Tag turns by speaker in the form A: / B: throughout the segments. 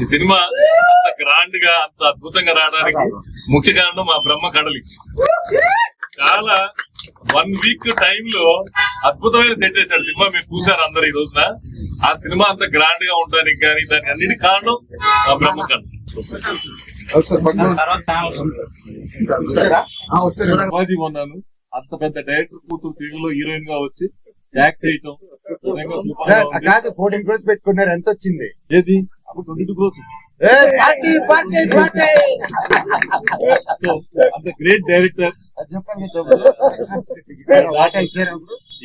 A: Cinema అంత grand గా అంత అద్భుతంగా రావడానికి ముఖ్య కారణం మా బ్రహ్మ కడలి. చాలా 1 వీక్ టైంలో అద్భుతమైన సెట్ చేశాడు సినిమా. మీరు చూసారు అందరు ఈ రోజున. ఆ సినిమా అంత గ్రాండ్ గా ఉండడానికి కానీ దానికి అన్నిటి కారణం మా బ్రహ్మ కడలి. శివాజీ ఉన్నాను, అంత పెద్ద డైరెక్టర్ కూతురు తెలుగులో హీరోయిన్ గా వచ్చి యాక్ట్ చేయటం
B: 14 crores పెట్టుకున్నారు, ఎంత వచ్చింది?
A: ఏది 22 crores. అంత గ్రేట్ డైరెక్టర్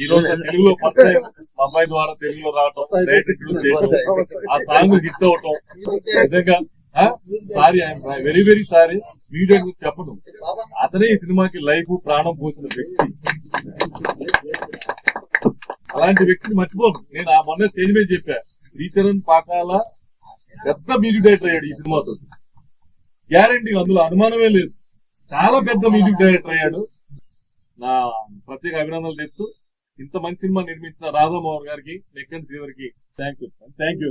A: ఈ రోజు తెలుగులో ఫస్ట్ టైం మా అమ్మాయి ద్వారా తెలుగులో రావటం, డైరెక్టర్ చేయటం, ఆ సాంగ్ హిట్ అవటం నిజంగా sorry, I'm very very sorry. Video గురించి చెప్పడం, అతనే ఈ సినిమాకి లైఫ్ ప్రాణం పోసిన వ్యక్తి. అలాంటి వ్యక్తిని మర్చిపోను నేను. ఆ మొన్న స్టేజ్ మీద చెప్పా, శ్రీచరణ్ పాకాల పెద్ద మ్యూజిక్ డైరెక్టర్ అయ్యాడు ఈ సినిమాతో, గ్యారంటీ, అందులో అనుమానమే లేదు. చాలా పెద్ద మ్యూజిక్ డైరెక్టర్ అయ్యాడు. నా ప్రత్యేక అభినందనలు చెప్తూ ఇంత మంచి సినిమా నిర్మించిన రాధామోహన్ గారికి, నెక్కన్ శ్రీధర్కి థ్యాంక్ యూ.